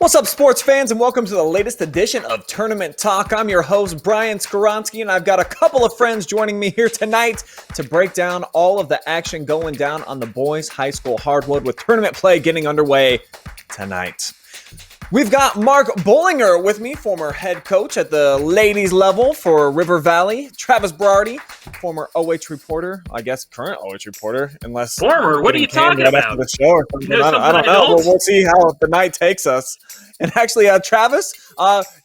What's up, sports fans, and welcome to the latest edition of Tournament Talk. I'm your host, Brian Skowronski, and I've got a couple of friends joining me here tonight to break down all of the action going down on the boys' high school hardwood with tournament play getting underway tonight. We've got Mark Bollinger with me, former head coach at the ladies level for River Valley. Travis Berardi, former OH reporter, I guess current OH reporter, unless former. What are you talking about? After the show or something. I don't know. We'll see how the night takes us. And actually, Travis,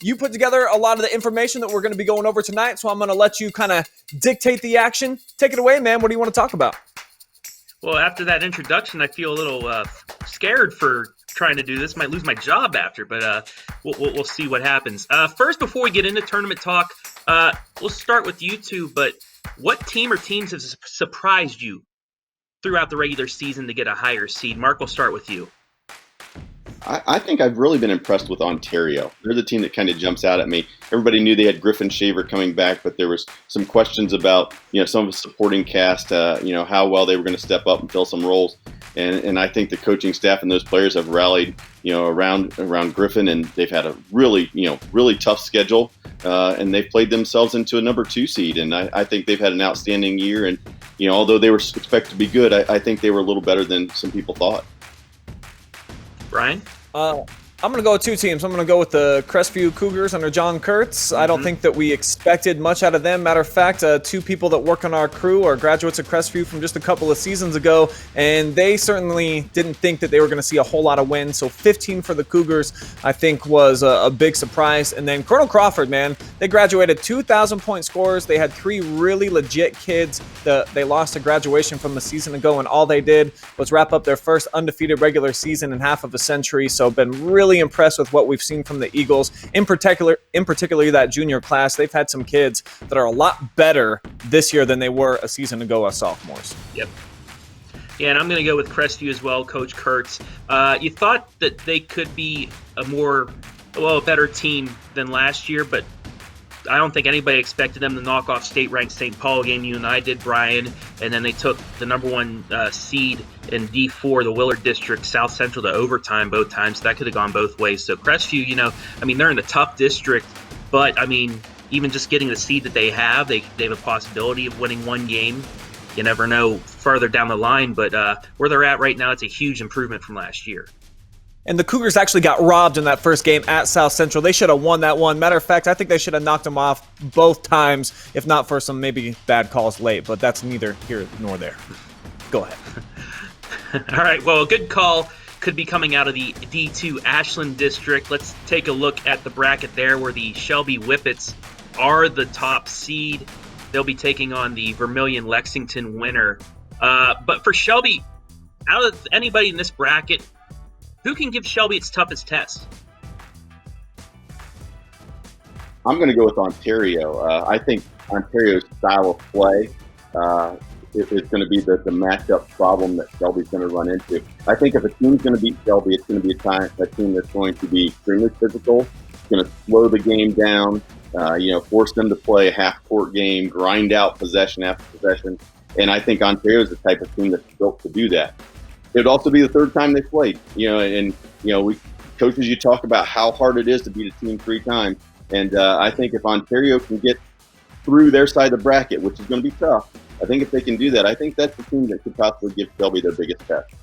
you put together a lot of the information that we're going to be going over tonight, so I'm going to let you kind of dictate the action. Take it away, man. What do you want to talk about? Well, after that introduction, I feel a little scared for trying to do this. Might lose my job after, but we'll see what happens. First, before we get into tournament talk, we'll start with you two. But what team or teams have surprised you throughout the regular season to get a higher seed? Mark, we'll start with you. I think I've really been impressed with Ontario. They're the team that kind of jumps out at me. Everybody knew they had Griffin Shaver coming back, but there was some questions about, some of the supporting cast, how well they were going to step up and fill some roles. And I think the coaching staff and those players have rallied, around Griffin, and they've had a really tough schedule, and they've played themselves into a number 2 seed. And I think they've had an outstanding year. And, although they were expected to be good, I think they were a little better than some people thought. Brian? I'm going to go with 2 teams. I'm going to go with the Crestview Cougars under John Kurtz. I don't think that we expected much out of them. Matter of fact, 2 people that work on our crew are graduates of Crestview from just a couple of seasons ago, and they certainly didn't think that they were going to see a whole lot of wins. So 15 for the Cougars, I think, was a big surprise. And then Colonel Crawford, man, they graduated 2,000-point scorers. They had 3 really legit kids that they lost to graduation from a season ago, and all they did was wrap up their first undefeated regular season in half of a century. So been really impressed with what we've seen from the Eagles, in particular that junior class. They've had some kids that are a lot better this year than they were a season ago as sophomores. Yep. Yeah, and I'm going to go with Crestview as well, Coach Kurtz. You thought that they could be a better team than last year, but I don't think anybody expected them to knock off state-ranked St. Paul game. You and I did, Brian, and then they took the number 1 seed in D4, the Willard District, South Central, to overtime both times. So that could have gone both ways. So Crestview, they're in a tough district, but, even just getting the seed that they have a possibility of winning 1 game. You never know further down the line, but where they're at right now, it's a huge improvement from last year. And the Cougars actually got robbed in that first game at South Central. They should have won that one. Matter of fact, I think they should have knocked them off both times, if not for some maybe bad calls late. But that's neither here nor there. Go ahead. All right, well, a good call could be coming out of the D2 Ashland District. Let's take a look at the bracket there where the Shelby Whippets are the top seed. They'll be taking on the Vermilion Lexington winner. But for Shelby, out of anybody in this bracket, who can give Shelby its toughest test? I'm going to go with Ontario. I think Ontario's style of play is going to be the matchup problem that Shelby's going to run into. I think if a team's going to beat Shelby, it's going to be a team that's going to be extremely physical. It's going to slow the game down, force them to play a half-court game, grind out possession after possession. And I think Ontario's the type of team that's built to do that. It would also be the 3rd time they played, we coaches, you talk about how hard it is to beat a team 3 times. And I think if Ontario can get through their side of the bracket, which is going to be tough, I think if they can do that, I think that's the team that could possibly give Shelby their biggest test.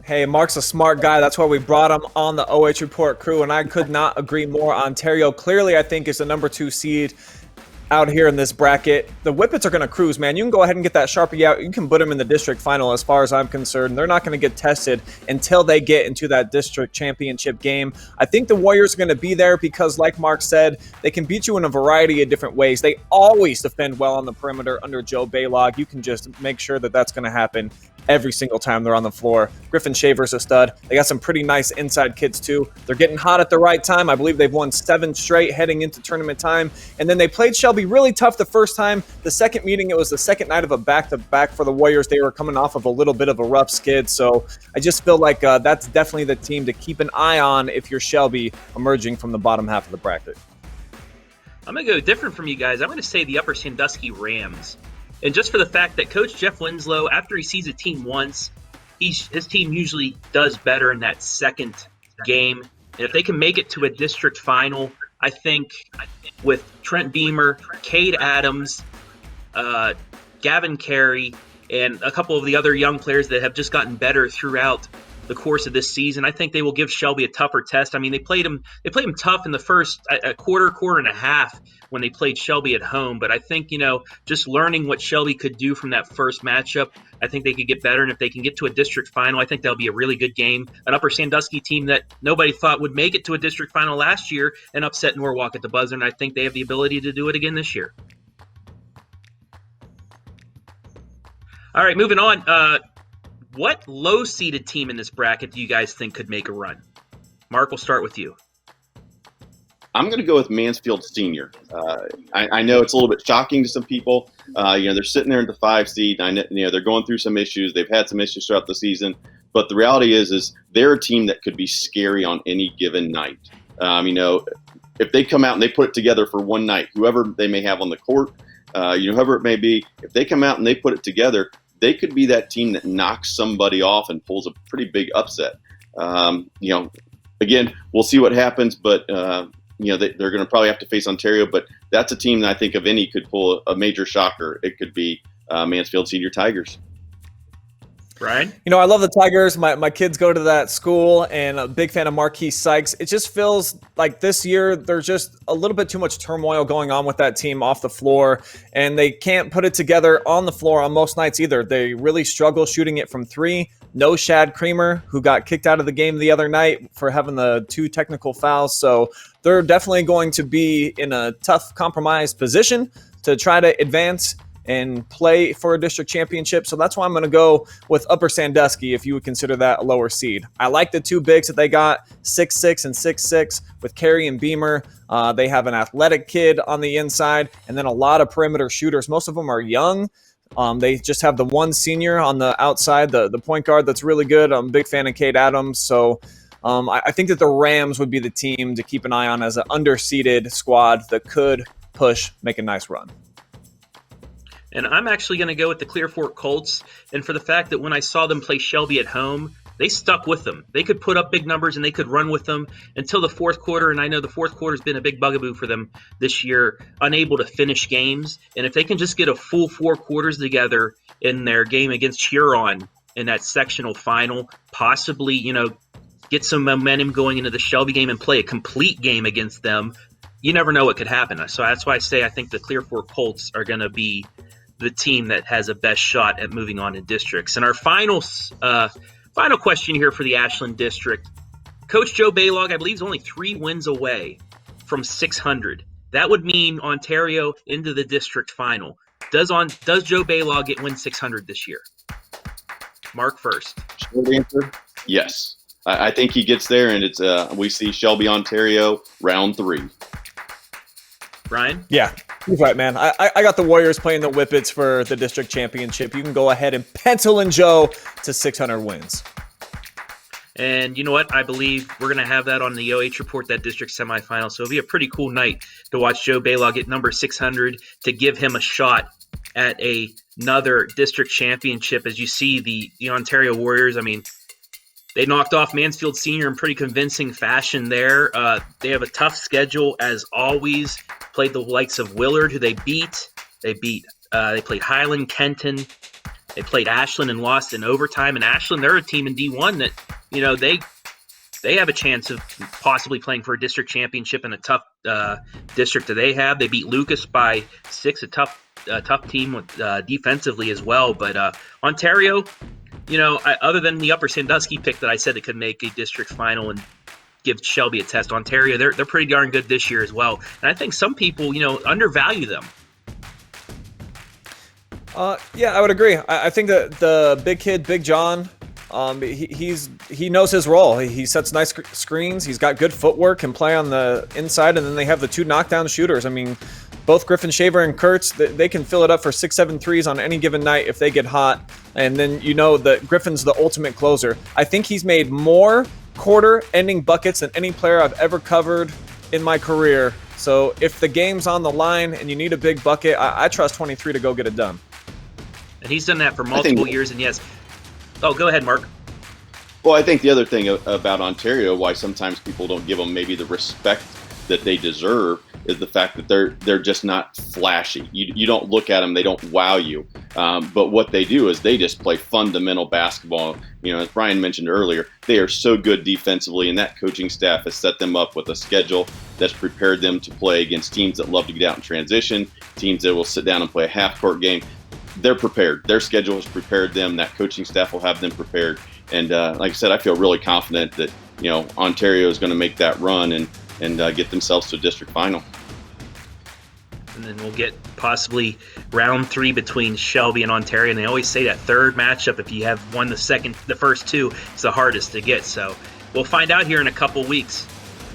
Hey, Mark's a smart guy. That's why we brought him on the OH Report crew, and I could not agree more. Ontario clearly, I think, is the number 2 seed out here in this bracket. The Whippets are going to cruise, man. You can go ahead and get that Sharpie out. You can put them in the district final as far as I'm concerned. They're not going to get tested until they get into that district championship game. I think the Warriors are going to be there because, like Mark said, they can beat you in a variety of different ways. They always defend well on the perimeter under Joe Baylog. You can just make sure that that's going to happen every single time they're on the floor. Griffin Shaver's a stud. They got some pretty nice inside kids too. They're getting hot at the right time. I believe they've won 7 straight heading into tournament time. And then they played Shelby really tough the first time. The second meeting, it was the second night of a back-to-back for the Warriors. They were coming off of a little bit of a rough skid. So I just feel like that's definitely the team to keep an eye on if you're Shelby emerging from the bottom half of the bracket. I'm going to go different from you guys. I'm going to say the Upper Sandusky Rams. And just for the fact that Coach Jeff Winslow, after he sees a team once, his team usually does better in that second game. if they can make it to a district final, I think with Trent Beamer, Cade Adams, Gavin Carey, and a couple of the other young players that have just gotten better throughout the course of this season, I think they will give Shelby a tougher test. I mean, they played him tough in the first quarter and a half when they played Shelby at home. But I think, just learning what Shelby could do from that first matchup, I think they could get better. And if they can get to a district final, I think that'll be a really good game. An Upper Sandusky team that nobody thought would make it to a district final last year and upset Norwalk at the buzzer. And I think they have the ability to do it again this year. All right, moving on. What low-seeded team in this bracket do you guys think could make a run? Mark, we'll start with you. I'm going to go with Mansfield Senior. I know it's a little bit shocking to some people. They're sitting there in the 5 seed. I know, they're going through some issues. They've had some issues throughout the season. But the reality is they're a team that could be scary on any given night. If they come out and they put it together for one night, whoever they may have on the court, whoever it may be, if they come out and they put it together, they could be that team that knocks somebody off and pulls a pretty big upset. Again, we'll see what happens, but they're going to probably have to face Ontario. But that's a team that I think of any could pull a major shocker. It could be Mansfield Senior Tigers. Brian? I love the Tigers. My kids go to that school, and a big fan of Marquis Sykes. It just feels like this year there's just a little bit too much turmoil going on with that team off the floor, and they can't put it together on the floor on most nights either. They really struggle shooting it from 3. No Shad Creamer, who got kicked out of the game the other night for having the 2 technical fouls. So they're definitely going to be in a tough, compromised position to try to advance and play for a district championship. So that's why I'm going to go with Upper Sandusky, if you would consider that a lower seed. I like the 2 bigs that they got, 6'6" and 6'6", with Carey and Beamer. They have an athletic kid on the inside, and then a lot of perimeter shooters. Most of them are young. They just have the 1 senior on the outside, the point guard that's really good. I'm a big fan of Cade Adams. So I think that the Rams would be the team to keep an eye on as an underseeded squad that could make a nice run. And I'm actually going to go with the Clear Fork Colts. And for the fact that when I saw them play Shelby at home, they stuck with them. They could put up big numbers and they could run with them until the fourth quarter. And I know the fourth quarter has been a big bugaboo for them this year, unable to finish games. And if they can just get a full 4 quarters together in their game against Huron in that sectional final, possibly, get some momentum going into the Shelby game and play a complete game against them, you never know what could happen. So that's why I say I think the Clear Fork Colts are going to be the team that has the best shot at moving on in districts. And our final question here for the Ashland District. Coach Joe Baylog, I believe, is only 3 wins away from 600. That would mean Ontario into the district final. Does Joe Baylog win 600 this year? Mark first. Short answer, yes. I think he gets there, and it's we see Shelby, Ontario, round 3. Brian? Yeah, he's right, man. I got the Warriors playing the Whippets for the district championship. You can go ahead and pencil in Joe to 600 wins. And you know what? I believe we're going to have that on the OH Report, that district semifinal. So it'll be a pretty cool night to watch Joe Baylog get number 600 to give him a shot at another district championship. As you see, the Ontario Warriors, I mean, they knocked off Mansfield Senior in pretty convincing fashion there. They have a tough schedule as always. Played the likes of Willard, who they beat. They played Highland, Kenton. They played Ashland and lost in overtime. And Ashland, they're a team in D1 that, they have a chance of possibly playing for a district championship in a tough district that they have. They beat Lucas by 6, a tough team with, defensively as well. But Ontario, other than the Upper Sandusky pick that I said that could make a district final and give Shelby a test, Ontario, they're pretty darn good this year as well. And I think some people, undervalue them. Yeah, I would agree. I think that the big kid, Big John, he knows his role. He sets nice screens. He's got good footwork, can play on the inside, and then they have the 2 knockdown shooters. I mean, both Griffin Shaver and Kurtz, they can fill it up for 6-7 threes on any given night if they get hot. And then that Griffin's the ultimate closer. I think he's made more quarter-ending buckets than any player I've ever covered in my career. So if the game's on the line and you need a big bucket, I trust 23 to go get it done. And he's done that for multiple years. And yes. Oh, go ahead, Mark. Well, I think the other thing about Ontario, why sometimes people don't give them maybe the respect that they deserve, is the fact that they're just not flashy. You don't look at them, they don't wow you. But what they do is they just play fundamental basketball. As Brian mentioned earlier, they are so good defensively, and that coaching staff has set them up with a schedule that's prepared them to play against teams that love to get out in transition, teams that will sit down and play a half-court game. They're prepared. Their schedule has prepared them. That coaching staff will have them prepared. And like I said, I feel really confident that Ontario is going to make that run and get themselves to a district final. And then we'll get possibly round 3 between Shelby and Ontario. And they always say that third matchup, if you have won the first 2, it's the hardest to get. So we'll find out here in a couple weeks.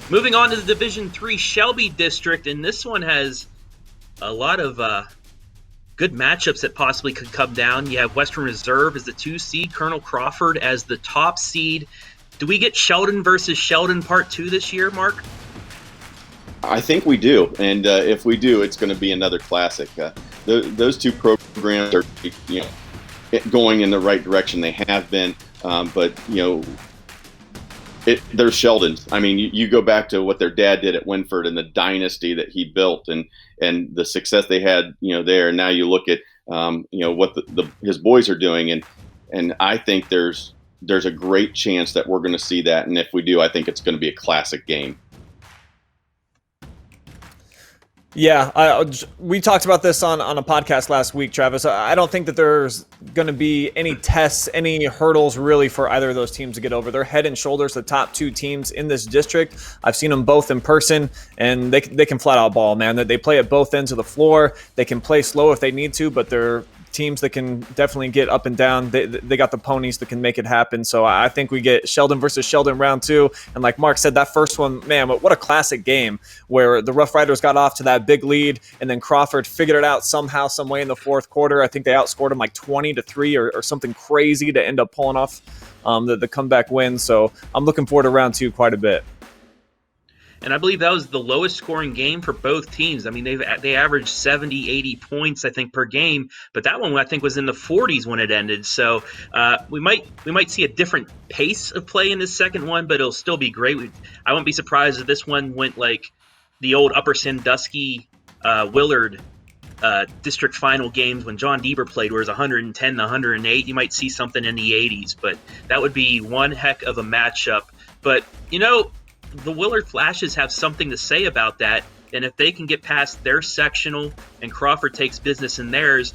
Moving on to the Division 3 Shelby District, and this one has a lot of good matchups that possibly could come down. You have Western Reserve as the 2 seed, Colonel Crawford as the top seed. Do we get Sheldon versus Sheldon Part 2 this year, Mark? I think we do, and if we do, it's going to be another classic. Those 2 programs are, going in the right direction. They have been, but they're Sheldons. I mean, you go back to what their dad did at Winford and the dynasty that he built, and the success they had, there. And now you look at, what his boys are doing, and I think there's a great chance that we're going to see that. And if we do, I think it's going to be a classic game. Yeah, we talked about this on a podcast last week, Travis. I don't think that there's going to be any tests, any hurdles really for either of those teams to get over. They're head and shoulders the top 2 teams in this district. I've seen them both in person, and they can flat out ball, man. They play at both ends of the floor. They can play slow if they need to, but they're teams that can definitely get up and down. They got the ponies that can make it happen. So I think we get Sheldon versus Sheldon round 2. And like Mark said, that first one, man, what a classic game where the Rough Riders got off to that big lead, and then Crawford figured it out somehow, some way in the fourth quarter. I think they outscored them like 20-3 or something crazy to end up pulling off the comeback win. So I'm looking forward to round 2 quite a bit. And I believe that was the lowest scoring game for both teams. I mean, they averaged 70, 80 points, I think, per game. But that one, I think, was in the 40s when it ended. So we might see a different pace of play in this second one, but it'll still be great. I wouldn't be surprised if this one went like the old Upper Sandusky Willard district final games when John Deaver played, where it was 110-108. You might see something in the 80s, but that would be one heck of a matchup. But, the Willard Flashes have something to say about that, and if they can get past their sectional and Crawford takes business in theirs,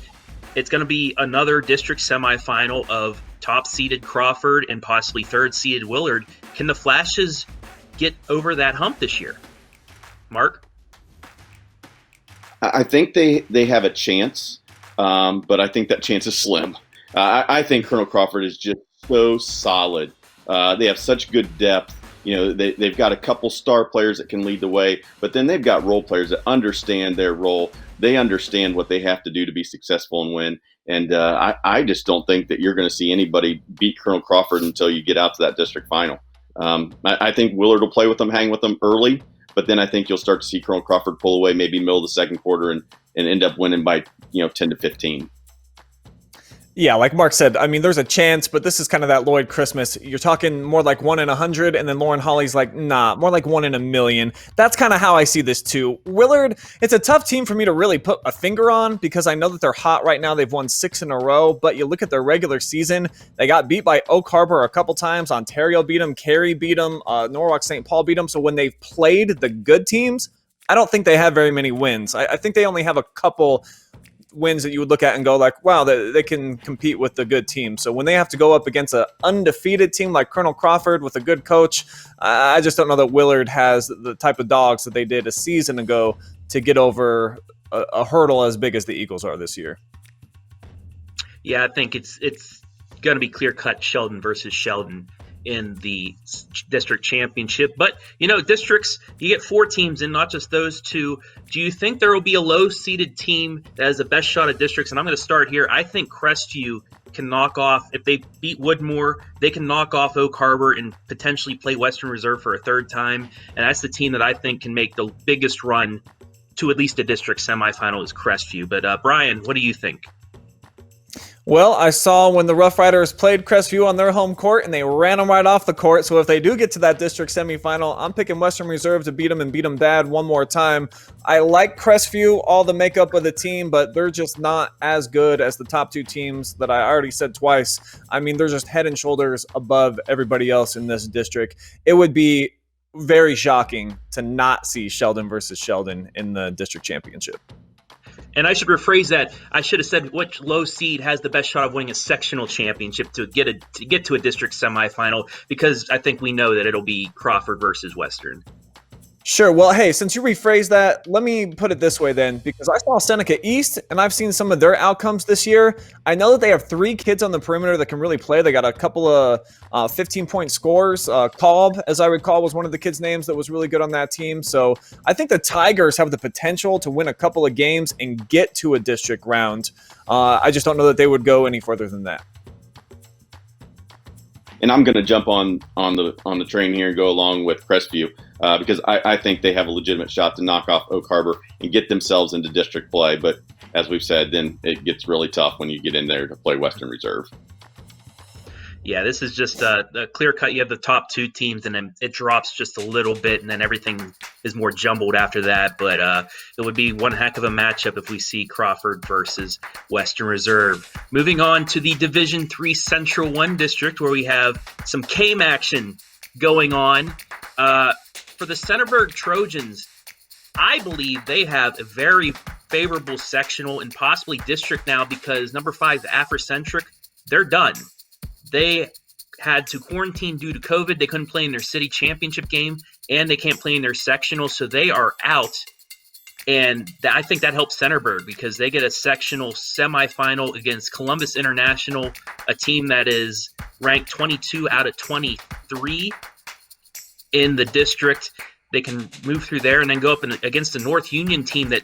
it's going to be another district semifinal of top-seeded Crawford and possibly third-seeded Willard. Can the Flashes get over that hump this year? Mark? I think they have a chance, but I think that chance is slim. I think Colonel Crawford is just so solid. They have such good depth. They've got a couple star players that can lead the way, but then they've got role players that understand their role. They understand what they have to do to be successful and win. And I just don't think that you're going to see anybody beat Colonel Crawford until you get out to that district final. I think Willard will play with them, hang with them early, but then I think you'll start to see Colonel Crawford pull away maybe middle of the second quarter and end up winning by 10-15. Yeah, like Mark said, I mean, there's a chance, but this is kind of that Lloyd Christmas. You're talking more like 1 in 100, and then Lauren Holly's like, nah, more like 1 in a million. That's kind of how I see this too. Willard, it's a tough team for me to really put a finger on because I know that they're hot right now. They've won 6 in a row, but you look at their regular season, they got beat by Oak Harbor a couple times. Ontario beat them, Cary beat them, Norwalk St. Paul beat them. So when they've played the good teams, I don't think they have very many wins. I think they only have a couple wins that you would look at and go like, wow, they can compete with the good team. So when they have to go up against an undefeated team like Colonel Crawford with a good coach, I just don't know that Willard has the type of dogs that they did a season ago to get over a hurdle as big as the Eagles are this year. Yeah, I think it's going to be clear-cut Sheldon versus Sheldon in the district championship. But, districts, you get 4 teams in, not just those 2. Do you think there will be a low-seeded team that has the best shot at districts? And I'm going to start here. I think Crestview can knock off, if they beat Woodmore, they can knock off Oak Harbor and potentially play Western Reserve for a third time. And that's the team that I think can make the biggest run to at least a district semifinal is Crestview. But, Brian, what do you think? Well, I saw when the Rough Riders played Crestview on their home court, and they ran them right off the court. So if they do get to that district semifinal, I'm picking Western Reserve to beat them and beat them bad one more time. I like Crestview, all the makeup of the team, but they're just not as good as the top two teams that I already said twice. I mean, they're just head and shoulders above everybody else in this district. It would be very shocking to not see Sheldon versus Sheldon in the district championship. And I should rephrase that. I should have said which low seed has the best shot of winning a sectional championship to get to a district semifinal, because I think we know that it'll be Crawford versus Western. Sure. Well, hey, since you rephrased that, let me put it this way then, because I saw Seneca East and I've seen some of their outcomes this year. I know that they have 3 kids on the perimeter that can really play. They got a couple of 15-point scorers. Kolb, as I recall, was one of the kids' names that was really good on that team. So I think the Tigers have the potential to win a couple of games and get to a district round. I just don't know that they would go any further than that. And I'm going to jump on the train here and go along with Crestview because I think they have a legitimate shot to knock off Oak Harbor and get themselves into district play. But as we've said, then it gets really tough when you get in there to play Western Reserve. Yeah, this is just a clear cut. You have the top 2 teams, and then it drops just a little bit, and then everything is more jumbled after that. But it would be one heck of a matchup if we see Crawford versus Western Reserve. Moving on to the Division III Central 1 district, where we have some KMAC action going on. For the Centerburg Trojans, I believe they have a very favorable sectional and possibly district now, because number 5, the Afrocentric, they're done. They had to quarantine due to COVID. They couldn't play in their city championship game, and they can't play in their sectional, so they are out. And I think that helps Centerburg, because they get a sectional semifinal against Columbus International, a team that is ranked 22 out of 23 in the district. They can move through there and then go up against the North Union team that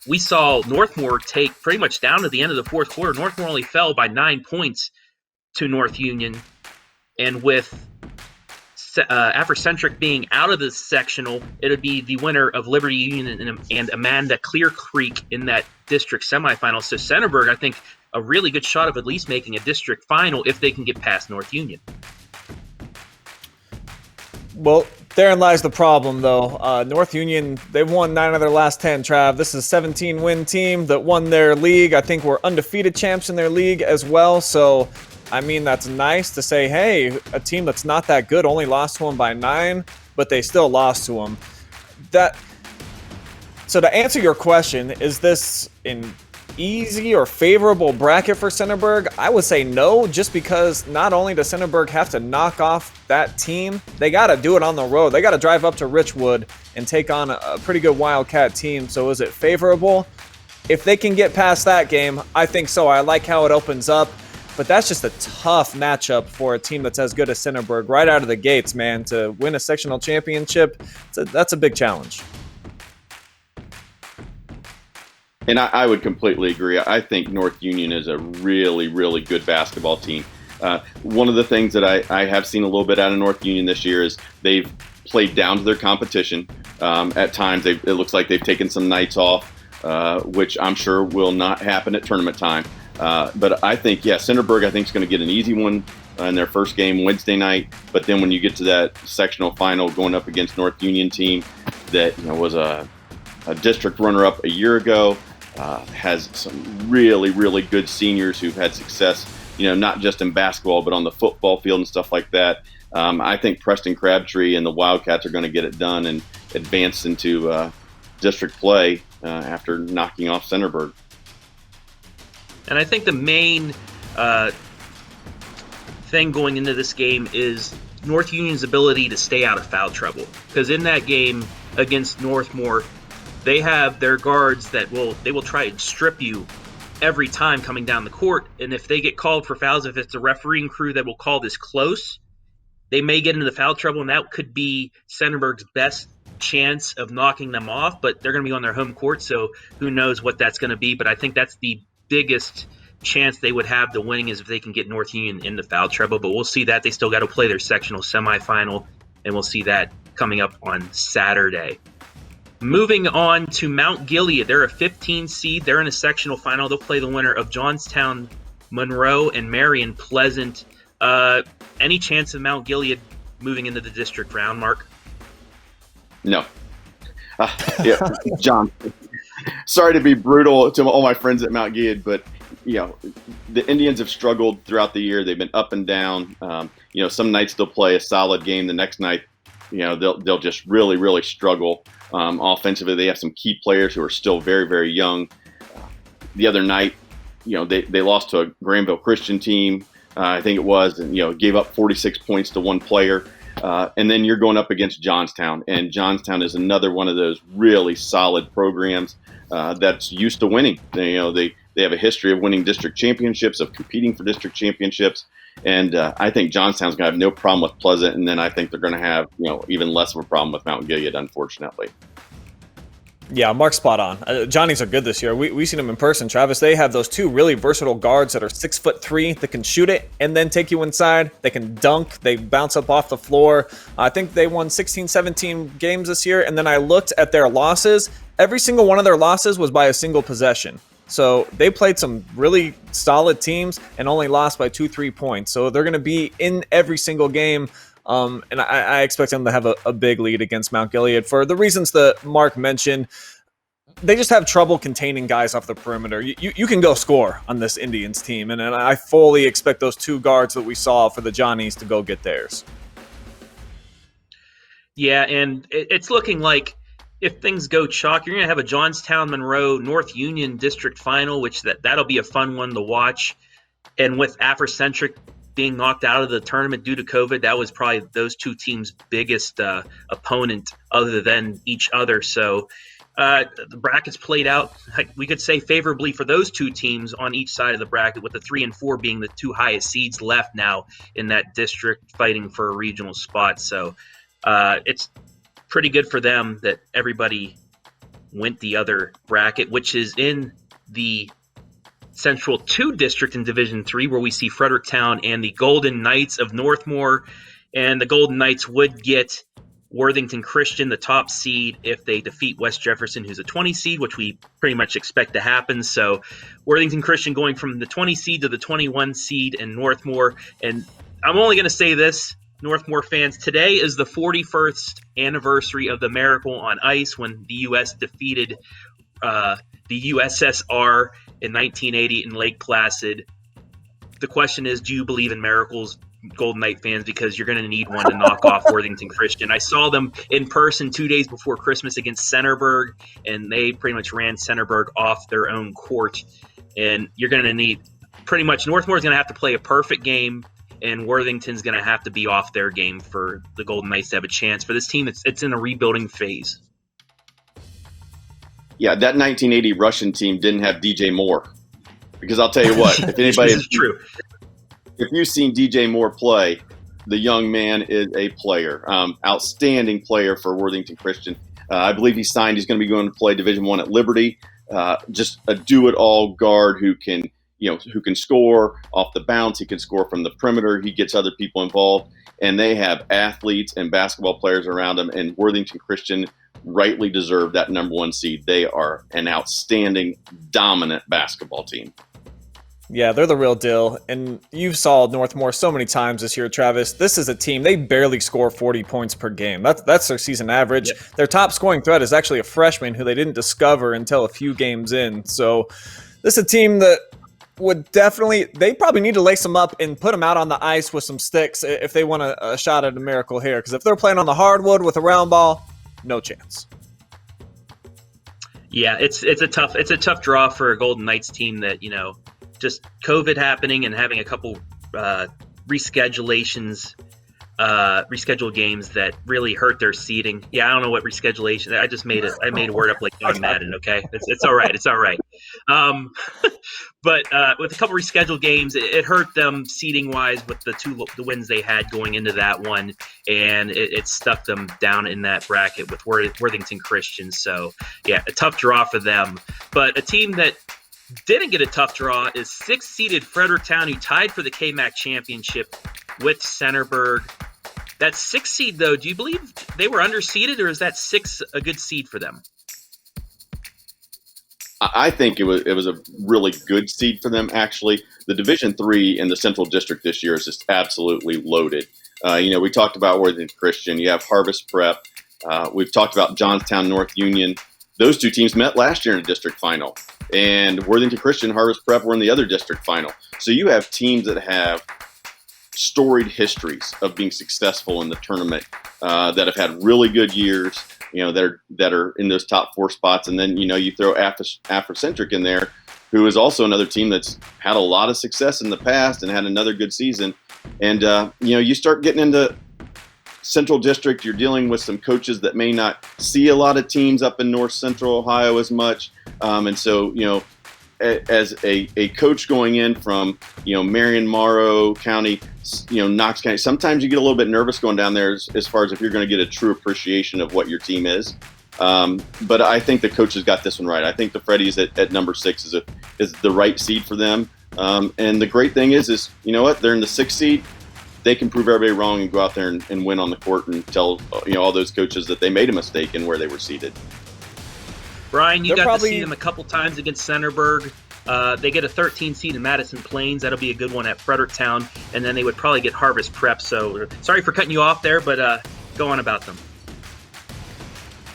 we saw Northmore take pretty much down to the end of the fourth quarter. Northmore only fell by 9 points to North Union, and with Afrocentric being out of the sectional, it would be the winner of Liberty Union and Amanda Clear Creek in that district semifinal. So Centerburg, I think, a really good shot of at least making a district final if they can get past North Union. Well, therein lies the problem, though. North Union, they've won 9 of their last 10, Trav. This is a 17-win team that won their league. I think we're undefeated champs in their league as well, so I mean, that's nice to say, hey, a team that's not that good only lost to them by 9, but they still lost to them. So to answer your question, is this an easy or favorable bracket for Centerburg? I would say no, just because not only does Centerburg have to knock off that team, they got to do it on the road. They got to drive up to Richwood and take on a pretty good Wildcat team. So is it favorable? If they can get past that game, I think so. I like how it opens up. But that's just a tough matchup for a team that's as good as Centerburg right out of the gates, man. To win a sectional championship, that's a big challenge. And I would completely agree. I think North Union is a really, really good basketball team. One of the things that I have seen a little bit out of North Union this year is they've played down to their competition. At times, it looks like they've taken some nights off, which I'm sure will not happen at tournament time. But I think, Centerburg, I think, is going to get an easy one in their first game Wednesday night. But then when you get to that sectional final going up against North Union team that was a district runner-up a year ago, has some really, really good seniors who've had success, not just in basketball, but on the football field and stuff like that. I think Preston Crabtree and the Wildcats are going to get it done and advance into district play after knocking off Centerburg. And I think the main thing going into this game is North Union's ability to stay out of foul trouble. Because in that game against Northmore, they have their guards that they will try and strip you every time coming down the court. And if they get called for fouls, if it's a refereeing crew that will call this close, they may get into the foul trouble, and that could be Centerburg's best chance of knocking them off. But they're going to be on their home court, so who knows what that's going to be. But I think that's the biggest chance they would have to winning is if they can get North Union into foul trouble. But we'll see that. They still got to play their sectional semifinal, and we'll see that coming up on Saturday. Moving on to Mount Gilead. They're a 15 seed. They're in a sectional final. They'll play the winner of Johnstown Monroe, and Marion Pleasant. Any chance of Mount Gilead moving into the district round, Mark? No. Yeah, John, sorry to be brutal to all my friends at Mount Gilead, but the Indians have struggled throughout the year. They've been up and down. Some nights they'll play a solid game. The next night, they'll just really, really struggle offensively. They have some key players who are still very, very young. The other night, they lost to a Granville Christian team, I think it was, and gave up 46 points to one player. And then you're going up against Johnstown, and Johnstown is another one of those really solid programs that's used to winning. They have a history of winning district championships, of competing for district championships, and I think Johnstown's going to have no problem with Pleasant, and then I think they're going to have even less of a problem with Mount Gilead, unfortunately. Yeah, Mark's spot on. Johnnies are good this year. We've seen them in person, Travis. They have those two really versatile guards that are 6'3" that can shoot it and then take you inside. They can dunk. They bounce up off the floor. I think they won 16, 17 games this year. And then I looked at their losses. Every single one of their losses was by a single possession. So they played some really solid teams and only lost by 2-3 points. So they're going to be in every single game. And I expect them to have a big lead against Mount Gilead for the reasons that Mark mentioned. They just have trouble containing guys off the perimeter. You can go score on this Indians team, and I fully expect those two guards that we saw for the Johnnies to go get theirs. Yeah, and it's looking like if things go chalk, you're going to have a Johnstown-Monroe North Union District Final, which that'll be a fun one to watch. And with Afrocentric being knocked out of the tournament due to COVID, that was probably those two teams' biggest opponent other than each other. So the brackets played out, we could say, favorably for those two teams on each side of the bracket, with the 3 and 4 being the two highest seeds left now in that district fighting for a regional spot. So it's pretty good for them that everybody went the other bracket, which is in the Central 2 District in Division 3, where we see Fredericktown and the Golden Knights of Northmore. And the Golden Knights would get Worthington Christian, the top seed, if they defeat West Jefferson, who's a 20 seed, which we pretty much expect to happen. So Worthington Christian going from the 20 seed to the 21 seed in Northmore. And I'm only going to say this, Northmore fans, today is the 41st anniversary of the Miracle on Ice, when the U.S. defeated the USSR in 1980 in Lake Placid. The question is, do you believe in miracles, Golden Knight fans? Because you're going to need one to knock off Worthington Christian. I saw them in person 2 days before Christmas against Centerburg, and they pretty much ran Centerburg off their own court. And you're going to need pretty much, Northmore's going to have to play a perfect game, and Worthington's going to have to be off their game for the Golden Knights to have a chance. For this team, it's in a rebuilding phase. Yeah, that 1980 Russian team didn't have DJ Moore, because I'll tell you what, if anybody, this is true. If you've seen DJ Moore play, the young man is a player, outstanding player for Worthington Christian. I believe he's signed. He's going to be going to play Division I at Liberty. Just a do-it-all guard who can score off the bounce. He can score from the perimeter. He gets other people involved, and they have athletes and basketball players around them. And Worthington Christian rightly deserve that number 1 seed. They are an outstanding, dominant basketball team. Yeah, they're the real deal. And you've saw Northmore so many times this year, Travis. This is a team, they barely score 40 points per game. That's their season average. Yep. Their top scoring threat is actually a freshman who they didn't discover until a few games in. So this is a team that would definitely, they probably need to lace them up and put them out on the ice with some sticks if they want a shot at a miracle here. Because if they're playing on the hardwood with a round ball, no chance. Yeah, it's a tough draw for a Golden Knights team that, just COVID happening and having a couple rescheduled games that really hurt their seeding. Yeah, I don't know what reschedulation. I made a word up like John Madden. Okay, it's all right. It's all right. But with a couple rescheduled games, it hurt them seeding wise with the wins they had going into that one, and it stuck them down in that bracket with Worthington Christian. So yeah, a tough draw for them. But a team that didn't get a tough draw is 6th-seeded Fredericktown, who tied for the KMAC championship with Centerburg. That 6th seed, though, do you believe they were underseeded, or is that 6 a good seed for them? I think it was a really good seed for them. Actually, the Division III in the Central District this year is just absolutely loaded. We talked about Worthington Christian. You have Harvest Prep. We've talked about Johnstown, North Union. Those two teams met last year in a district final, and Worthington Christian, Harvest Prep were in the other district final. So you have teams that have storied histories of being successful in the tournament, that have had really good years, that are in those top 4 spots. And then, you throw Afrocentric in there, who is also another team that's had a lot of success in the past and had another good season. And, you start getting into Central District, you're dealing with some coaches that may not see a lot of teams up in North Central Ohio as much. And so, as a coach going in from, Marion, Morrow County, Knox County, sometimes you get a little bit nervous going down there as far as if you're going to get a true appreciation of what your team is. But I think the coach has got this one right. I think the Freddies at number 6 is the right seed for them. And the great thing is you know what? They're in the 6th seed. They can prove everybody wrong and go out there and win on the court and tell all those coaches that they made a mistake in where they were seated. Brian, you got to see them a couple times against Centerburg. They get a 13 seed in Madison Plains. That'll be a good one at Fredericktown. And then they would probably get Harvest Prep. So sorry for cutting you off there, but go on about them.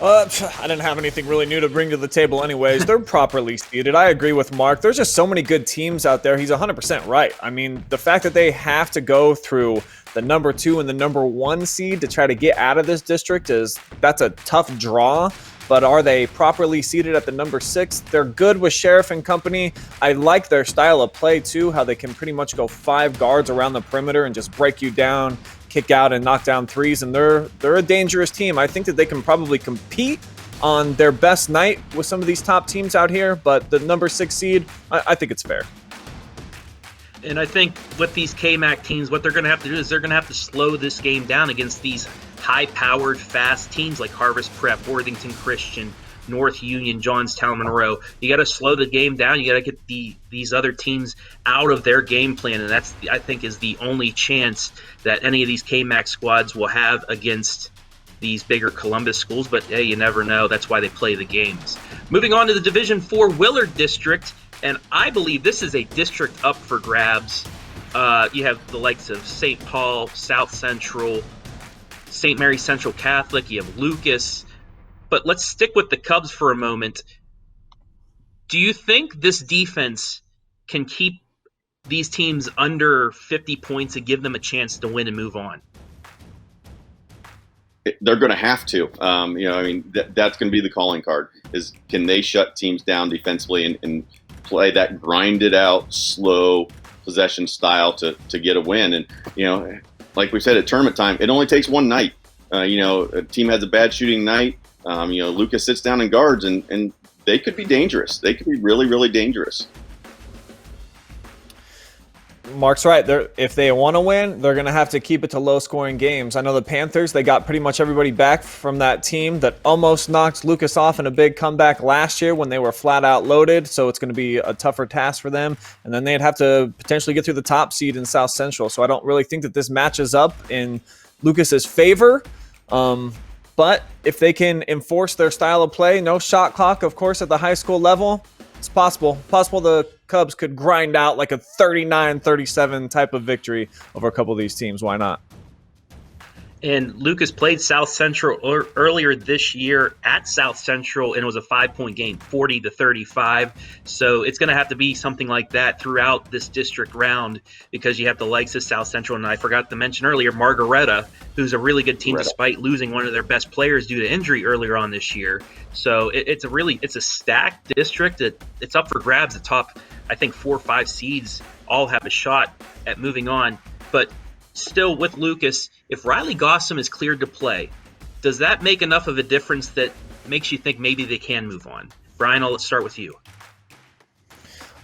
I didn't have anything really new to bring to the table anyways. They're properly seeded. I agree with Mark. There's just so many good teams out there. He's 100% right. I mean, the fact that they have to go through the number 2 and the number 1 seed to try to get out of this district that's a tough draw. But are they properly seated at the number 6? They're good with Sheriff and company. I like their style of play too, how they can pretty much go 5 guards around the perimeter and just break you down, kick out and knock down threes, and they're a dangerous team. I think that they can probably compete on their best night with some of these top teams out here, but the number 6 seed, I think it's fair. And I think with these KMAC teams, what they're going to have to do is they're going to have to slow this game down against these high-powered, fast teams like Harvest Prep, Worthington Christian, North Union, Johnstown, Monroe. You got to slow the game down. You got to get these other teams out of their game plan, and that's, I think, is the only chance that any of these KMAC squads will have against these bigger Columbus schools. But hey, you never know. That's why they play the games. Moving on to the Division 4 Willard District, and I believe this is a district up for grabs. You have the likes of St. Paul, South Central, St. Mary Central Catholic. You have Lucas. But let's stick with the Cubs for a moment. Do you think this defense can keep these teams under 50 points and give them a chance to win and move on? They're going to have to. That's going to be the calling card, is can they shut teams down defensively and play that grinded out, slow possession style to get a win. And, like we said, at tournament time, it only takes one night. A team has a bad shooting night. Lucas sits down and guards, and they could be dangerous. They could be really, really dangerous. Mark's right. If they want to win, they're going to have to keep it to low-scoring games. I know the Panthers, they got pretty much everybody back from that team that almost knocked Lucas off in a big comeback last year when they were flat-out loaded, so it's going to be a tougher task for them. And then they'd have to potentially get through the top seed in South Central, so I don't really think that this matches up in Lucas's favor. But if they can enforce their style of play, no shot clock, of course, at the high school level, it's possible. Possible the Cubs could grind out like a 39-37 type of victory over a couple of these teams. Why not? And Lucas played South Central earlier this year at South Central, and it was a 5-point game, 40-35. So it's going to have to be something like that throughout this district round, because you have the likes of South Central, and I forgot to mention earlier, Margaretta, who's a really good team despite losing one of their best players due to injury earlier on this year. So it's a stacked district. It's up for grabs. The top, I think, 4 or 5 seeds all have a shot at moving on. But still, with Lucas, if Riley Gossam is cleared to play, does that make enough of a difference that makes you think maybe they can move on? Brian, let's start with you.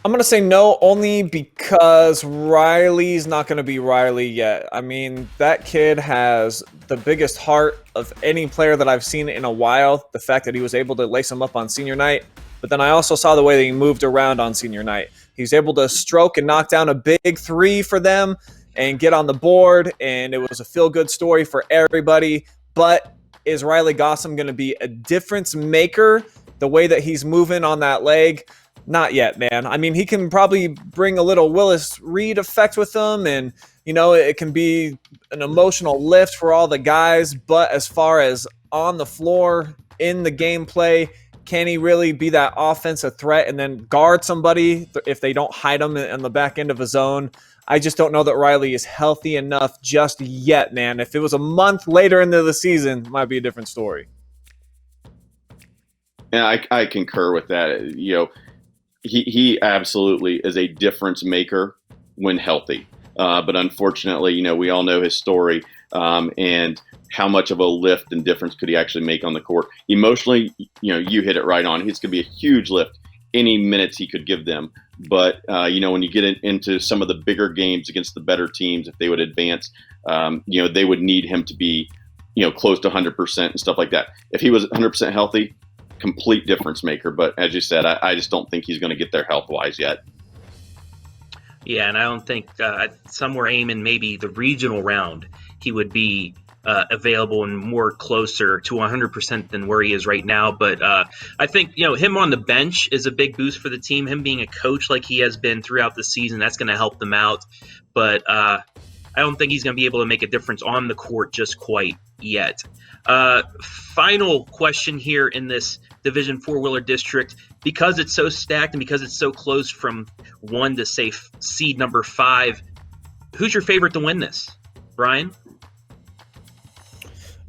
I'm going to say no, only because Riley's not going to be Riley yet. I mean, that kid has the biggest heart of any player that I've seen in a while. The fact that he was able to lace him up on senior night. But then I also saw the way that he moved around on senior night. He was able to stroke and knock down a big 3 for them and get on the board, and it was a feel-good story for everybody. But is Riley Gossam going to be a difference maker the way that he's moving on that leg, not yet, man. I mean, he can probably bring a little Willis Reed effect with him, and, you know, it can be an emotional lift for all the guys. But as far as on the floor, in the gameplay, can he really be that offensive threat and then guard somebody if they don't hide him in the back end of a zone? I just don't know that Riley is healthy enough just yet, man. If it was a month later into the season, it might be a different story. And I concur with that. You know, he absolutely is a difference maker when healthy. But unfortunately, you know, we all know his story and how much of a lift and difference could he actually make on the court. Emotionally, you know, you hit it right on. It's going to be a huge lift any minutes he could give them. But, you know, when you get into some of the bigger games against the better teams, if they would advance, you know, they would need him to be, you know, close to 100% and stuff like that. If he was 100% healthy, complete difference maker. But as you said, I just don't think he's going to get there health-wise yet. Yeah, and I don't think some were aiming maybe the regional round he would be available and more closer to 100% than where he is right now. But I think, you know, him on the bench is a big boost for the team. Him being a coach like he has been throughout the season, that's going to help them out. But I don't think he's going to be able to make a difference on the court just quite yet. Final question here in this Division 4 Willard District. Because it's so stacked and because it's so close from 1 to, say, seed number 5, who's your favorite to win this, Brian?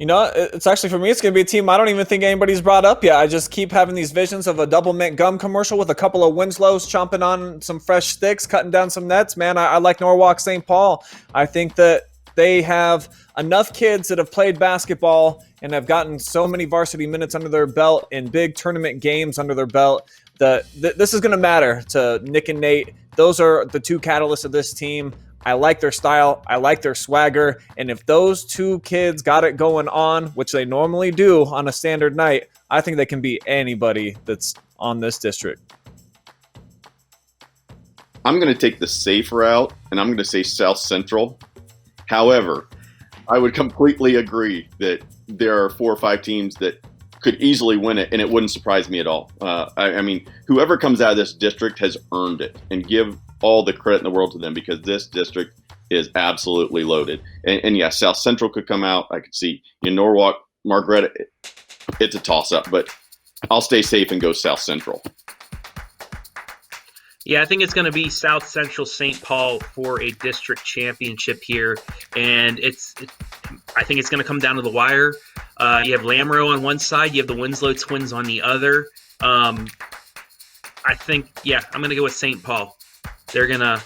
You know, it's actually, for me, it's going to be a team I don't even think anybody's brought up yet. I just keep having these visions of a double mint gum commercial with a couple of Winslows chomping on some fresh sticks, cutting down some nets. Man, I like Norwalk St. Paul. I think that they have enough kids that have played basketball and have gotten so many varsity minutes under their belt in big tournament games under their belt that this is going to matter to Nick and Nate. Those are the two catalysts of this team. I like their style. I like their swagger. And if those two kids got it going on, which they normally do on a standard night, I think they can beat anybody that's on this district. I'm going to take the safe route, and I'm going to say South Central. However, I would completely agree that there are 4 or 5 teams that could easily win it, and it wouldn't surprise me at all. I mean, whoever comes out of this district has earned it, and give all the credit in the world to them, because this district is absolutely loaded. And yeah, South Central could come out. I could see Norwalk, Margaret. It's a toss-up, but I'll stay safe and go South Central. Yeah, I think it's going to be South Central St. Paul for a district championship here, and I think it's going to come down to the wire. You have Lamoureux on one side, you have the Winslow twins on the other. I think, yeah, I'm going to go with St. Paul. They're going to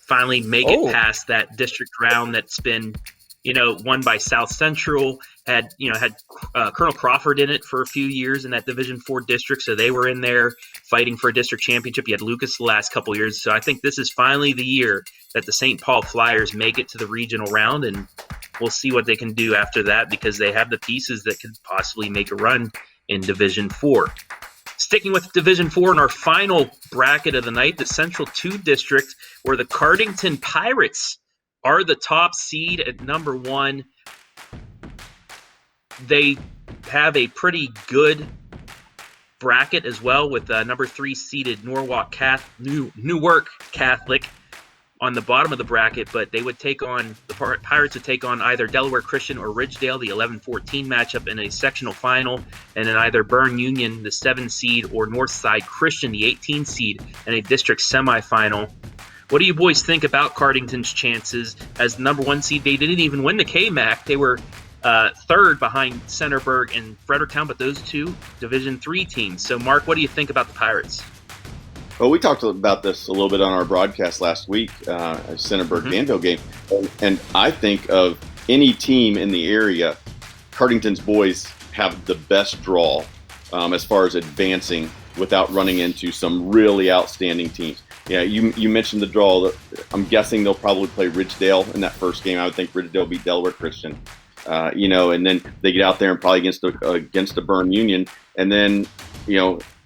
finally make it past that district round that's been, won by South Central. Had Colonel Crawford in it for a few years in that Division 4 district, so they were in there fighting for a district championship. You had Lucas the last couple years, so I think this is finally the year that the St. Paul Flyers make it to the regional round, and we'll see what they can do after that, because they have the pieces that could possibly make a run in Division 4. Sticking with Division 4 in our final bracket of the night, the Central 2 district, where the Cardington Pirates are the top seed at number 1. They have a pretty good bracket as well, with number 3 seeded Newark Catholic on the bottom of the bracket, but they would take on, the Pirates would take on either Delaware Christian or Ridgedale, the 11-14 matchup in a sectional final, and then either Berne Union, the 7 seed, or Northside Christian, the 18 seed, in a district semifinal. What do you boys think about Cardington's chances as the number 1 seed? They didn't even win the KMAC. They were third behind Centerburg and Fredericktown, but those two Division 3 teams. So, Mark, what do you think about the Pirates? Well, we talked about this a little bit on our broadcast last week, Centerburg-Danville game. And I think of any team in the area, Cardington's boys have the best draw as far as advancing without running into some really outstanding teams. Yeah, you mentioned the draw. I'm guessing they'll probably play Ridgedale in that first game. I would think Ridgedale beat Delaware Christian. And then they get out there and probably against the Berne Union. And then,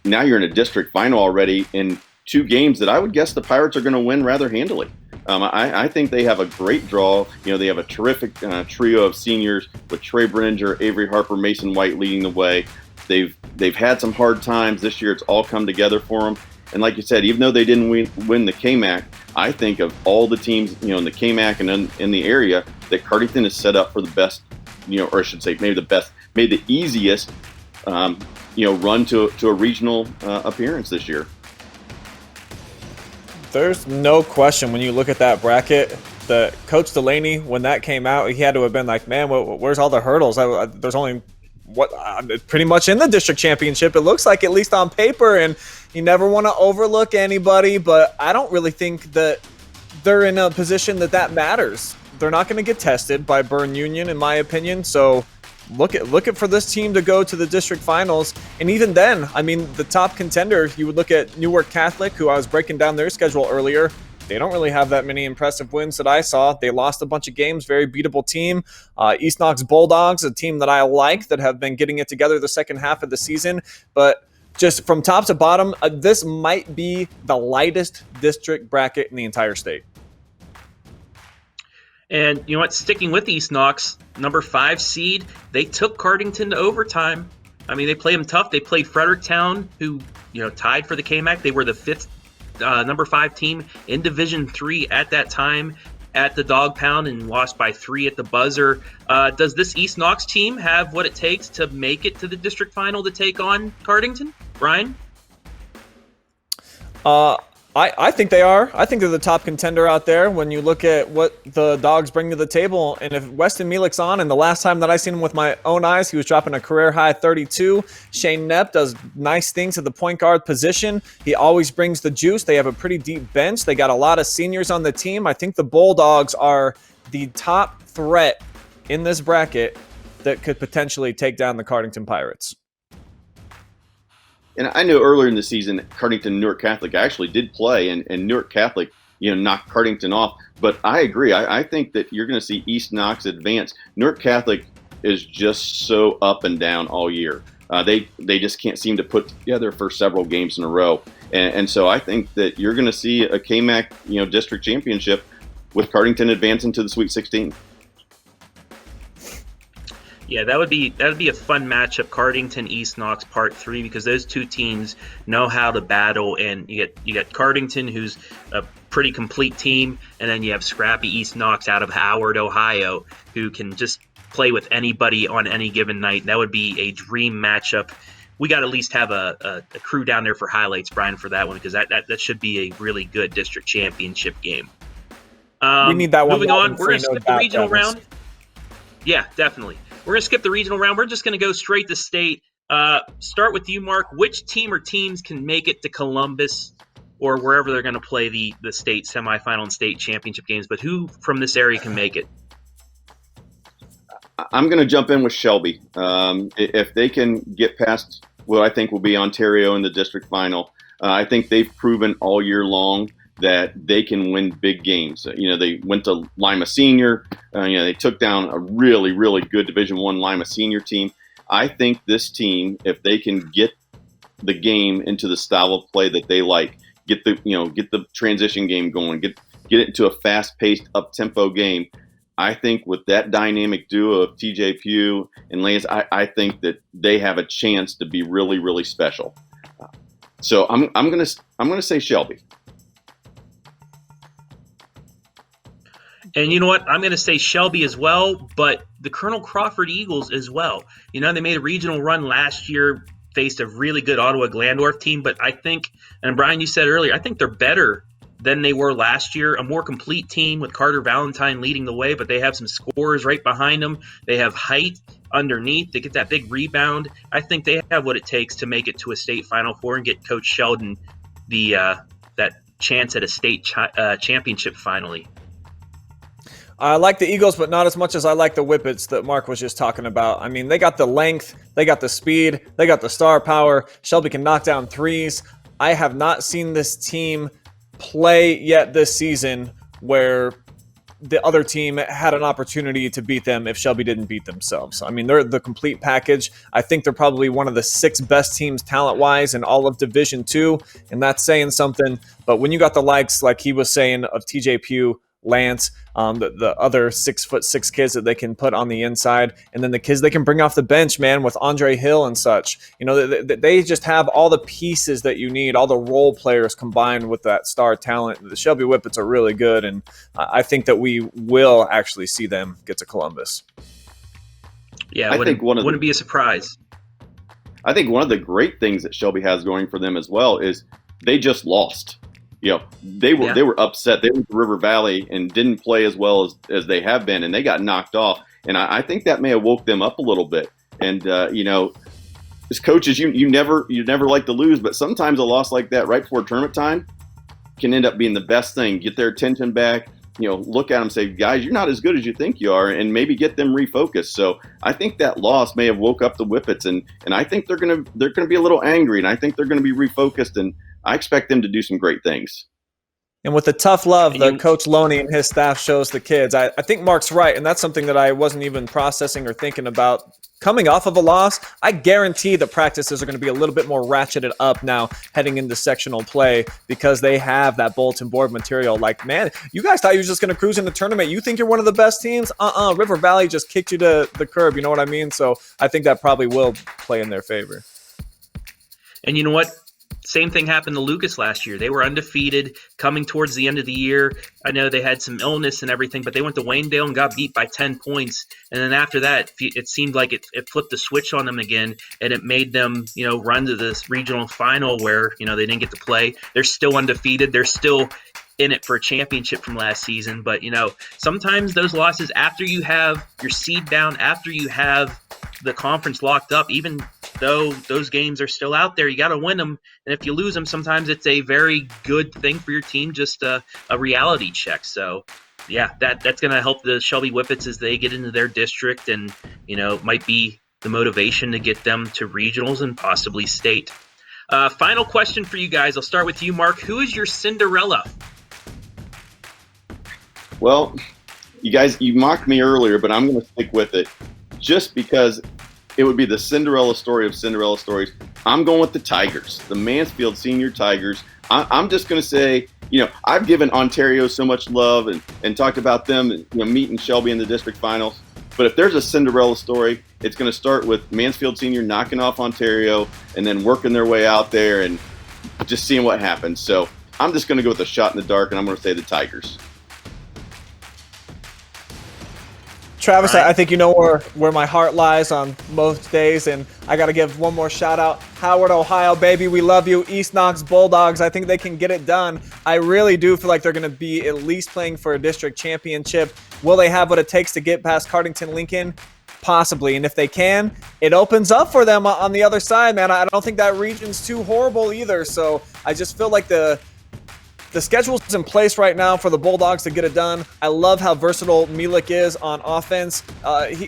now you're in a district final already in 2 games that I would guess the Pirates are going to win rather handily. I think they have a great draw. They have a terrific trio of seniors with Trey Brenninger, Avery Harper, Mason White leading the way. they've had some hard times this year. It's all come together for them. And like you said, even though they didn't win the KMAC, I think of all the teams, in the KMAC and in the area, that Cardington is set up for the best, or I should say maybe the easiest, run to a regional appearance this year. There's no question when you look at that bracket, the Coach Delaney, when that came out, he had to have been like, man, where's all the hurdles? There's only pretty much in the district championship, it looks like, at least on paper, and you never want to overlook anybody, but I don't really think that they're in a position that matters. They're not going to get tested by Bern Union, in my opinion, so look at for this team to go to the district finals. And even then, I mean, the top contender, you would look at Newark Catholic, who I was breaking down their schedule earlier. They don't really have that many impressive wins that I saw. They lost a bunch of games, very beatable team. East Knox Bulldogs, a team that I like, that have been getting it together the second half of the season. But just from top to bottom, this might be the lightest district bracket in the entire state. And you know what? Sticking with East Knox, number 5 seed, they took Cardington to overtime. I mean, they played them tough. They played Fredericktown, who tied for the KMAC. They were the 5th number 5 team in Division 3 at that time at the Dog Pound, and lost by 3 at the buzzer. Does this East Knox team have what it takes to make it to the district final to take on Cardington? Brian? I think they are. I think they're the top contender out there when you look at what the Dogs bring to the table. And if Weston Mielik's on, and the last time that I seen him with my own eyes, he was dropping a career-high 32. Shane Knepp does nice things at the point guard position. He always brings the juice. They have a pretty deep bench. They got a lot of seniors on the team. I think the Bulldogs are the top threat in this bracket that could potentially take down the Cardington Pirates. And I know earlier in the season, Cardington and Newark Catholic actually did play, and Newark Catholic, knocked Cardington off. But I agree. I think that you're going to see East Knox advance. Newark Catholic is just so up and down all year. They just can't seem to put together for several games in a row. And so I think that you're going to see a KMAC, district championship with Cardington advancing to the Sweet 16. Yeah, that would be a fun matchup, Cardington East Knox Part 3, because those two teams know how to battle, and you get Cardington, who's a pretty complete team, and then you have scrappy East Knox out of Howard, Ohio, who can just play with anybody on any given night. That would be a dream matchup. We got to at least have a crew down there for highlights, Brian, for that one, because that should be a really good district championship game. We need that one. Moving on, we're going to skip the regional round. Yeah, definitely. We're going to skip the regional round. We're just going to go straight to state. Start with you, Mark. Which team or teams can make it to Columbus or wherever they're going to play the state semifinal and state championship games? But who from this area can make it? I'm going to jump in with Shelby. If they can get past what I think will be Ontario in the district final, I think they've proven all year long that they can win big games. They went to Lima Senior. They took down a really, really good Division I Lima Senior team. I think this team, if they can get the game into the style of play that they like, get the transition game going, get it into a fast-paced, up-tempo game, I think with that dynamic duo of TJ Pugh and Lance, I think that they have a chance to be really, really special. So I'm gonna say Shelby. And you know what? I'm going to say Shelby as well, but the Colonel Crawford Eagles as well. They made a regional run last year, faced a really good Ottawa Glandorf team, but I think, and Brian, you said earlier, I think they're better than they were last year. A more complete team with Carter Valentine leading the way, but they have some scorers right behind them. They have height underneath. They get that big rebound. I think they have what it takes to make it to a state Final Four and get Coach Sheldon that chance at a state championship finally. I like the Eagles, but not as much as I like the Whippets that Mark was just talking about. I mean, they got the length, they got the speed, they got the star power. Shelby can knock down threes. I have not seen this team play yet this season where the other team had an opportunity to beat them if Shelby didn't beat themselves. I mean, they're the complete package. I think they're probably one of the 6 best teams talent-wise in all of Division II, and that's saying something. But when you got the likes, like he was saying, of TJ Pugh, Lance, the other 6'6" kids that they can put on the inside, and then the kids they can bring off the bench, man, with Andre Hill and such. You know, they just have all the pieces that you need, all the role players combined with that star talent. The Shelby Whippets are really good, and I think that we will actually see them get to Columbus. Yeah, wouldn't be a surprise. I think one of the great things that Shelby has going for them as well is they just lost. You know, they were upset. They went to River Valley and didn't play as well as they have been, and they got knocked off. And I think that may have woke them up a little bit. And you know, as coaches, you never like to lose, but sometimes a loss like that right before tournament time can end up being the best thing. Get their attention back. You know, look at them, say, guys, you're not as good as you think you are, and maybe get them refocused. So I think that loss may have woke up the Whippets, and I think they're gonna be a little angry, and I think they're gonna be refocused, and I expect them to do some great things. And with the tough love that Coach Loney and his staff shows the kids, I think Mark's right, and that's something that I wasn't even processing or thinking about. Coming off of a loss, I guarantee the practices are going to be a little bit more ratcheted up now heading into sectional play because they have that bulletin board material. Like, man, you guys thought you were just going to cruise in the tournament. You think you're one of the best teams? River Valley just kicked you to the curb. You know what I mean? So I think that probably will play in their favor. And you know what? Same thing happened to Lucas last year. They were undefeated coming towards the end of the year. I know they had some illness and everything, but they went to Waynedale and got beat by 10 points. And then after that, it seemed like it flipped the switch on them again, and it made them, you know, run to this regional final where, you know, they didn't get to play. They're still undefeated. They're still in it for a championship from last season. But, you know, sometimes those losses, after you have your seed down, after you have the conference locked up, even though those games are still out there, you got to win them. And if you lose them, sometimes it's a very good thing for your team, just a reality check. So, yeah, that's going to help the Shelby Whippets as they get into their district, and, you know, might be the motivation to get them to regionals and possibly state. Final question for you guys. I'll start with you, Mark. Who is your Cinderella? Well, you guys, you mocked me earlier, but I'm going to stick with it just because it would be the Cinderella story of Cinderella stories. I'm going with the Tigers, the Mansfield Senior Tigers. I'm just going to say, you know, I've given Ontario so much love and talked about them, you know, meeting Shelby in the district finals. But if there's a Cinderella story, it's going to start with Mansfield Senior knocking off Ontario and then working their way out there and just seeing what happens. So I'm just going to go with a shot in the dark, and I'm going to say the Tigers. Travis, I think you know where my heart lies on most days, and I got to give one more shout out. Howard, Ohio, baby, we love you. East Knox Bulldogs, I think they can get it done. I really do feel like they're going to be at least playing for a district championship. Will they have what it takes to get past Cardington Lincoln? Possibly, and if they can, it opens up for them on the other side, man. I don't think that region's too horrible either, so I just feel like the schedule's in place right now for the Bulldogs to get it done. I love how versatile Milik is on offense.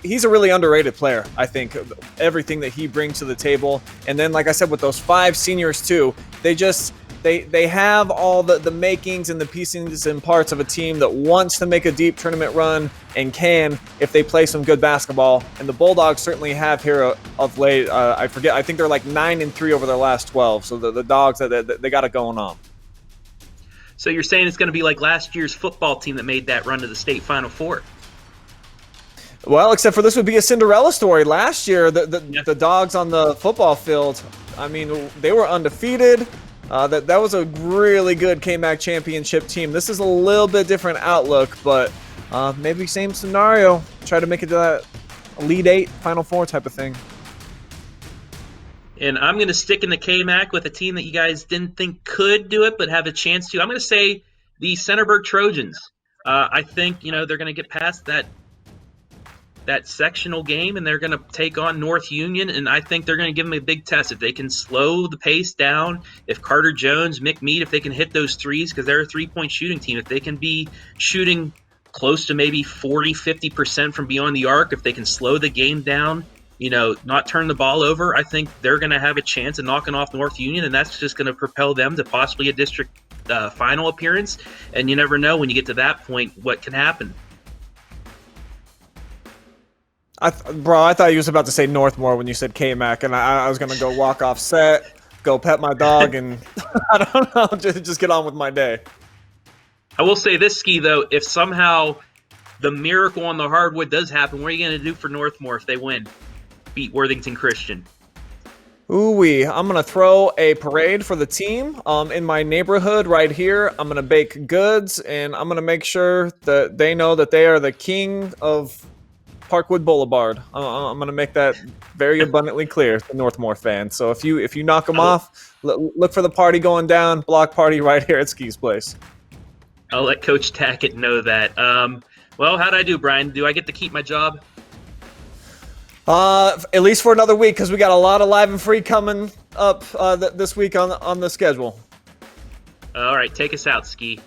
He's a really underrated player, I think, everything that he brings to the table. And then, like I said, with those 5 seniors too, they have all the makings and the pieces and parts of a team that wants to make a deep tournament run and can if they play some good basketball. And the Bulldogs certainly have here of late. I think they're like 9-3 over their last 12. So the Dogs, they got it going on. So you're saying it's going to be like last year's football team that made that run to the state Final Four? Well, except for this would be a Cinderella story. Last year, the Dogs on the football field, I mean, they were undefeated. That was a really good KMAC championship team. This is a little bit different outlook, but maybe same scenario. Try to make it to that Elite 8, Final Four type of thing. And I'm going to stick in the KMAC with a team that you guys didn't think could do it but have a chance to. I'm going to say the Centerburg Trojans. I think, you know, they're going to get past that sectional game, and they're going to take on North Union, and I think they're going to give them a big test. If they can slow the pace down, if Carter Jones, Mick Mead, if they can hit those threes, because they're a three-point shooting team, if they can be shooting close to maybe 40-50% from beyond the arc, if they can slow the game down, you know, not turn the ball over, I think they're going to have a chance of knocking off North Union, and that's just going to propel them to possibly a district final appearance. And you never know when you get to that point what can happen. I thought you was about to say Northmore when you said KMAC, and I was going to go walk off set, go pet my dog, and I don't know, just get on with my day. I will say this, Ski, though, if somehow the miracle on the hardwood does happen, what are you going to do for Northmore if they win? Beat Worthington Christian. Ooh-wee. I'm going to throw a parade for the team in my neighborhood right here. I'm going to bake goods, and I'm going to make sure that they know that they are the king of Parkwood Boulevard. I'm going to make that very abundantly clear to Northmore fans. So if you knock them off, look for the party going down, block party right here at Ski's place. I'll let Coach Tackett know that. Well, how'd I do, Brian? Do I get to keep my job? At least for another week, because we got a lot of live and free coming up this week on the schedule. All right, take us out, Ski.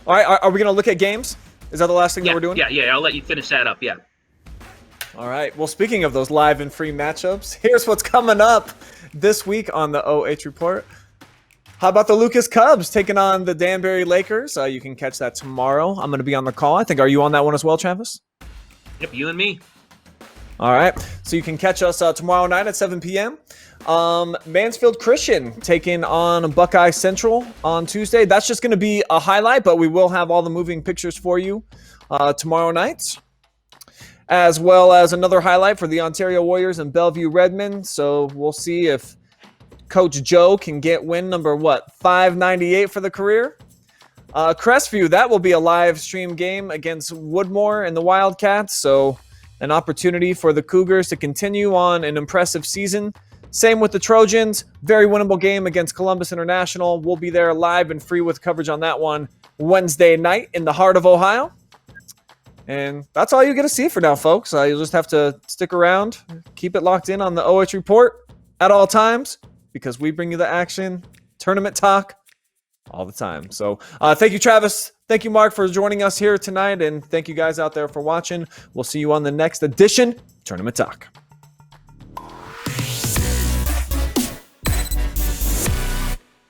All right, are we going to look at games? Is that the last thing that we're doing? Yeah. I'll let you finish that up, yeah. All right. Well, speaking of those live and free matchups, here's what's coming up this week on the OH Report. How about the Lucas Cubs taking on the Danbury Lakers? You can catch that tomorrow. I'm going to be on the call. I think, are you on that one as well, Travis? Yep, you and me. All right. So you can catch us tomorrow night at 7 p.m. Mansfield Christian taking on Buckeye Central on Tuesday. That's just going to be a highlight, but we will have all the moving pictures for you tomorrow night, as well as another highlight for the Ontario Warriors and Bellevue Redmond. So we'll see if Coach Joe can get win number, 598 for the career. Crestview, that will be a live stream game against Woodmore and the Wildcats. So an opportunity for the Cougars to continue on an impressive season. Same with the Trojans. Very winnable game against Columbus International. We'll be there live and free with coverage on that one Wednesday night in the heart of Ohio. And that's all you get to see for now, folks. You'll just have to stick around. Keep it locked in on the OH Report at all times, because we bring you the action, tournament talk, all the time. So thank you, Travis. Thank you, Mark, for joining us here tonight. And thank you guys out there for watching. We'll see you on the next edition, Tournament Talk.